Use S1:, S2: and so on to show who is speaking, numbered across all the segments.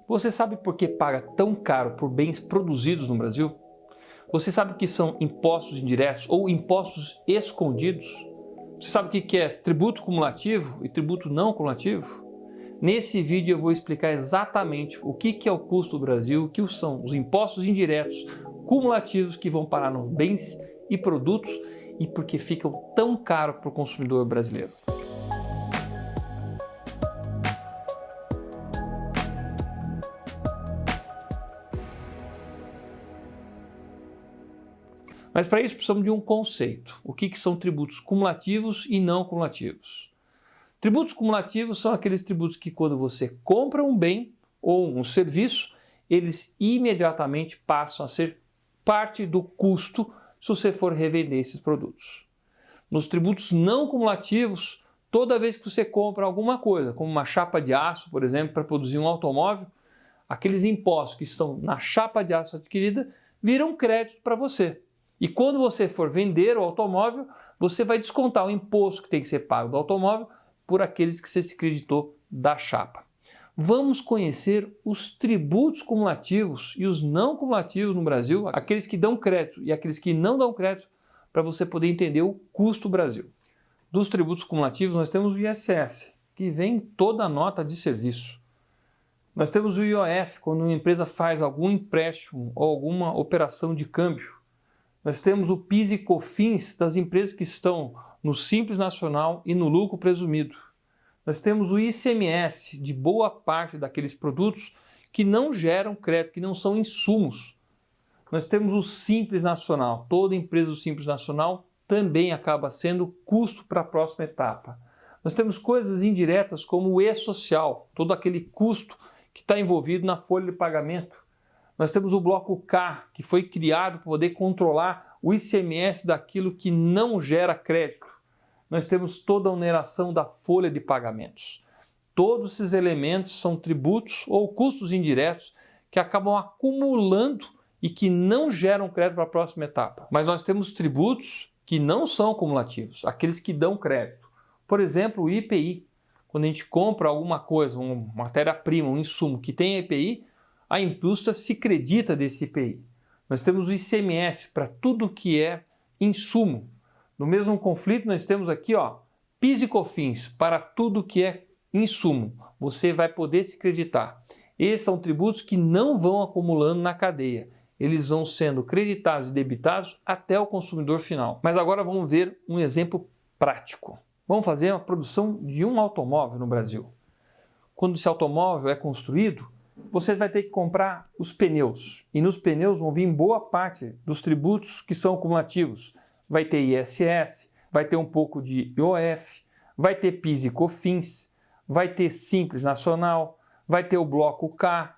S1: Você sabe por que paga tão caro por bens produzidos no Brasil? Você sabe o que são impostos indiretos ou impostos escondidos? Você sabe o que é tributo cumulativo e tributo não cumulativo? Nesse vídeo eu vou explicar exatamente o que é o custo do Brasil, o que são os impostos indiretos cumulativos que vão parar nos bens e produtos e por que ficam tão caros para o consumidor brasileiro. Mas para isso precisamos de um conceito. O que são tributos cumulativos e não cumulativos? Tributos cumulativos são aqueles tributos que quando você compra um bem ou um serviço, eles imediatamente passam a ser parte do custo se você for revender esses produtos. Nos tributos não cumulativos, toda vez que você compra alguma coisa, como uma chapa de aço, por exemplo, para produzir um automóvel, aqueles impostos que estão na chapa de aço adquirida viram crédito para você. E quando você for vender o automóvel, você vai descontar o imposto que tem que ser pago do automóvel por aqueles que você se creditou da chapa. Vamos conhecer os tributos cumulativos e os não cumulativos no Brasil, aqueles que dão crédito e aqueles que não dão crédito, para você poder entender o custo do Brasil. Dos tributos cumulativos nós temos o ISS, que vem em toda a nota de serviço. Nós temos o IOF, quando uma empresa faz algum empréstimo ou alguma operação de câmbio. Nós temos o PIS e COFINS das empresas que estão no Simples Nacional e no lucro presumido. Nós temos o ICMS de boa parte daqueles produtos que não geram crédito, que não são insumos. Nós temos o Simples Nacional. Toda empresa do Simples Nacional também acaba sendo custo para a próxima etapa. Nós temos coisas indiretas como o E-Social, todo aquele custo que está envolvido na folha de pagamento. Nós temos o bloco K, que foi criado para poder controlar o ICMS daquilo que não gera crédito. Nós temos toda a oneração da folha de pagamentos. Todos esses elementos são tributos ou custos indiretos que acabam acumulando e que não geram crédito para a próxima etapa. Mas nós temos tributos que não são cumulativos, aqueles que dão crédito. Por exemplo, o IPI. Quando a gente compra alguma coisa, uma matéria-prima, um insumo que tem IPI, a indústria se acredita desse IPI. Nós temos o ICMS para tudo que é insumo. No mesmo conflito nós temos aqui, PIS e COFINS para tudo que é insumo. Você vai poder se creditar. Esses são tributos que não vão acumulando na cadeia. Eles vão sendo creditados e debitados até o consumidor final. Mas agora vamos ver um exemplo prático. Vamos fazer a produção de um automóvel no Brasil. Quando esse automóvel é construído, você vai ter que comprar os pneus. E nos pneus vão vir boa parte dos tributos que são cumulativos. Vai ter ISS, vai ter um pouco de IOF, vai ter PIS e COFINS, vai ter Simples Nacional, vai ter o bloco K.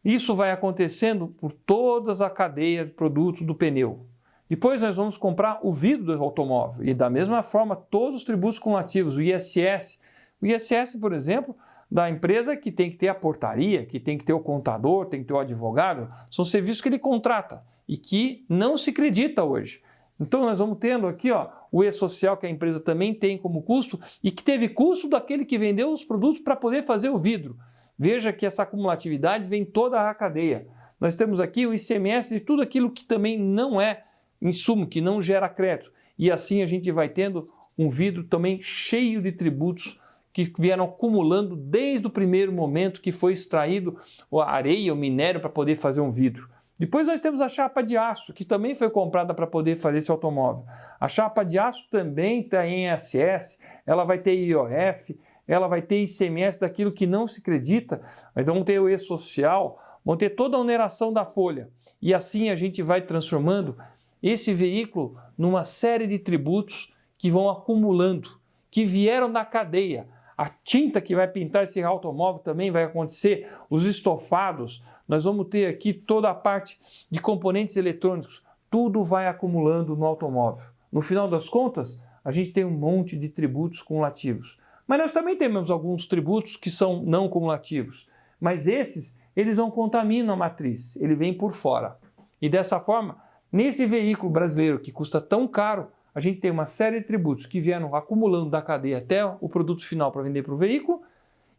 S1: Isso vai acontecendo por toda a cadeia de produtos do pneu. Depois nós vamos comprar o vidro do automóvel e da mesma forma todos os tributos cumulativos, o ISS. O ISS, por exemplo, da empresa que tem que ter a portaria, que tem que ter o contador, tem que ter o advogado, são serviços que ele contrata e que não se acredita hoje. Então nós vamos tendo aqui o E-Social que a empresa também tem como custo e que teve custo daquele que vendeu os produtos para poder fazer o vidro. Veja que essa acumulatividade vem toda a cadeia. Nós temos aqui o ICMS de tudo aquilo que também não é insumo, que não gera crédito. E assim a gente vai tendo um vidro também cheio de tributos que vieram acumulando desde o primeiro momento que foi extraído a areia, o minério para poder fazer um vidro. Depois nós temos a chapa de aço, que também foi comprada para poder fazer esse automóvel. A chapa de aço também está em ISS, ela vai ter IOF, ela vai ter ICMS daquilo que não se acredita, mas vamos ter o E-Social, vamos ter toda a oneração da folha. E assim a gente vai transformando esse veículo numa série de tributos que vão acumulando, que vieram da cadeia. A tinta que vai pintar esse automóvel também vai acontecer, os estofados, nós vamos ter aqui toda a parte de componentes eletrônicos, tudo vai acumulando no automóvel. No final das contas, a gente tem um monte de tributos cumulativos. Mas nós também temos alguns tributos que são não cumulativos, mas esses, eles não contaminam a matriz, ele vem por fora. E dessa forma, nesse veículo brasileiro que custa tão caro, a gente tem uma série de tributos que vieram acumulando da cadeia até o produto final para vender para o veículo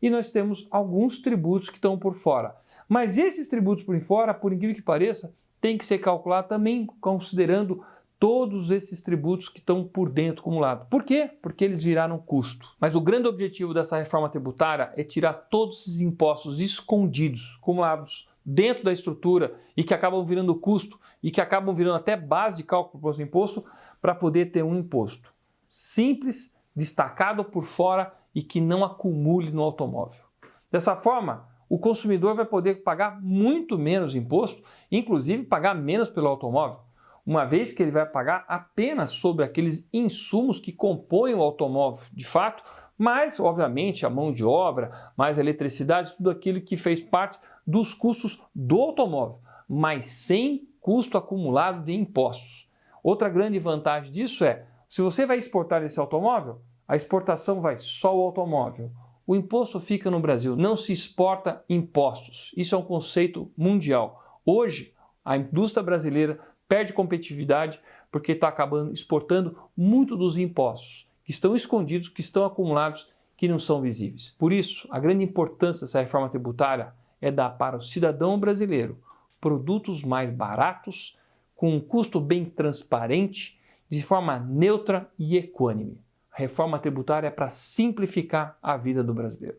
S1: e nós temos alguns tributos que estão por fora. Mas esses tributos por fora, por incrível que pareça, tem que ser calculado também considerando todos esses tributos que estão por dentro acumulados. Por quê? Porque eles viraram custo. Mas o grande objetivo dessa reforma tributária é tirar todos esses impostos escondidos, acumulados dentro da estrutura e que acabam virando custo e que acabam virando até base de cálculo para o imposto, para poder ter um imposto simples, destacado por fora e que não acumule no automóvel. Dessa forma, o consumidor vai poder pagar muito menos imposto, inclusive pagar menos pelo automóvel, uma vez que ele vai pagar apenas sobre aqueles insumos que compõem o automóvel, de fato, mas, obviamente, a mão de obra, mais a eletricidade, tudo aquilo que fez parte dos custos do automóvel, mas sem custo acumulado de impostos. Outra grande vantagem disso é, se você vai exportar esse automóvel, a exportação vai só o automóvel. O imposto fica no Brasil, não se exporta impostos. Isso é um conceito mundial. Hoje, a indústria brasileira perde competitividade porque está acabando exportando muito dos impostos que estão escondidos, que estão acumulados, que não são visíveis. Por isso, a grande importância dessa reforma tributária é dar para o cidadão brasileiro produtos mais baratos, com um custo bem transparente, de forma neutra e equânime. A reforma tributária é para simplificar a vida do brasileiro.